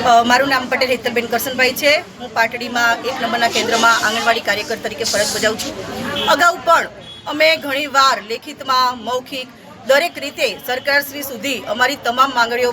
મારું નામ પટેલ હેતલબેન કરશનભાઈ છે। હું પાટડીમાં 1 નંબરના કેન્દ્રમાં આંગણવાડી કાર્યકર તરીકે ફરજ બજાવું છું। અગાઉ પણ અમે ઘણીવાર લેખિતમાં મૌખિક દરેક રીતે સરકારશ્રી સુધી અમારી તમામ માંગણીઓ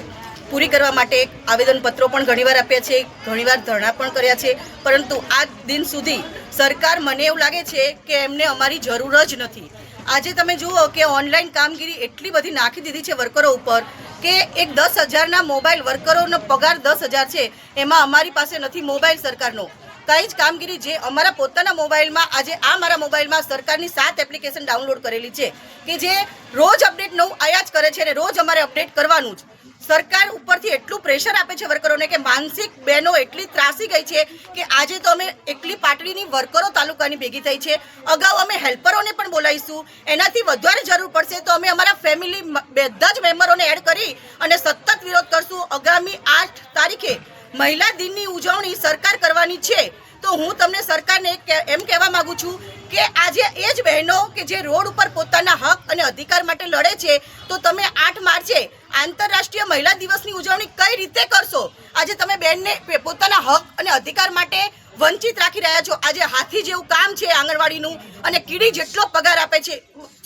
પૂરી કરવા માટે આવેદનપત્રો પણ ઘણીવાર આપ્યા છે, ઘણીવાર ધરણા પણ કર્યા છે, પરંતુ આજ દિન સુધી સરકાર મને એવું લાગે છે કે એમને અમારી જરૂર જ નથી। આજે તમે જુઓ કે ઓનલાઈન કામગીરી એટલી બધી નાખી દીધી છે વર્કરો ઉપર કે એક 10,000ના મોબાઈલ વર્કરોનો પગાર 10,000 છે, એમાં અમારી પાસે નથી મોબાઈલ સરકારનો કંઈ જ કામગીરી જે અમારા પોતાના મોબાઈલમાં આજે મારા મોબાઈલમાં સરકારની 7 એપ્લિકેશન ડાઉનલોડ કરેલી છે કે જે રોજ અપડેટ નવું આયા જ કરે છે અને રોજ અમારે અપડેટ કરવાનું જ। સરકાર ઉપરથી એટલું પ્રેશર આપે છે વર્કરોને કે માનસિક બહેનો એટલી ત્રાસી ગઈ છે કે આજે તો અમે એકલી પાટડીની વર્કરો તાલુકાની ભેગી થઈ છે। અગાઉ અમે હેલ્પરોને પણ બોલાવીશું, એનાથી વધારે જરૂર પડશે તો અમે અમારા ફેમિલી બધા જ મેમ્બરોને એડ કરી અને સતત વિરોધ કરશું। આગામી 8 તારીખે મહિલા દિનની ઉજવણી સરકાર કરવાની છે, તો હું તમને સરકારને એમ કહેવા માંગુ છું કે આજે એ જ બહેનો કે જે રોડ ઉપર પોતાના હક અને અધિકાર માટે લડે છે, તો તમે 8 માર્ચે આંતરરાષ્ટ્રીય મહિલા દિવસની ઉજવણી કઈ રીતે કરશો? આજે તમે બહેનને પોતાના હક અને અધિકાર માટે વંચિત રાખી રહ્યા છો। આજે હાથી જેવું કામ છે આંગણવાડીનું અને કીડી જેટલો પગાર આપે છે,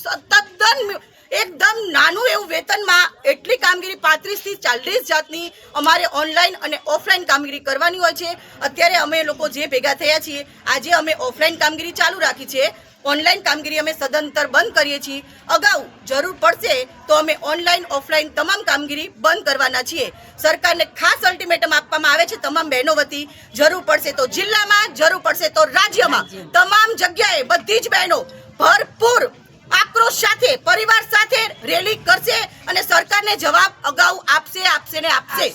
તદ્દન એકદમ નાનું એવું વેતનમાં એટલી કામગીરી 35 થી 40 જાતની અમારે ઓનલાઈન અને ઓફલાઈન કામગીરી કરવાની હોય છે। અત્યારે અમે લોકો જે ભેગા થયા છીએ આજે અમે ઓફલાઈન કામગીરી ચાલુ રાખી છે, ઓનલાઈન કામગીરી અમે સદંતર બંધ કરીએ છીએ। અગાઉ જરૂર પડશે તો અમે ઓનલાઈન ઓફલાઈન તમામ કામગીરી બંધ કરવાના છીએ। સરકારને ખાસ અલ્ટિમેટમ આપવામાં આવે છે તમામ બહેનો વતી, જરૂર પડશે તો જિલ્લામાં, જરૂર પડશે તો રાજ્યમાં, તમામ જગ્યાએ બધી જ બહેનો ભરપૂર આક્રોશ સાથે પરિવાર સાથે રેલી કરશે અને સરકારને જવાબ અગાઉ આપશે ને આપશે।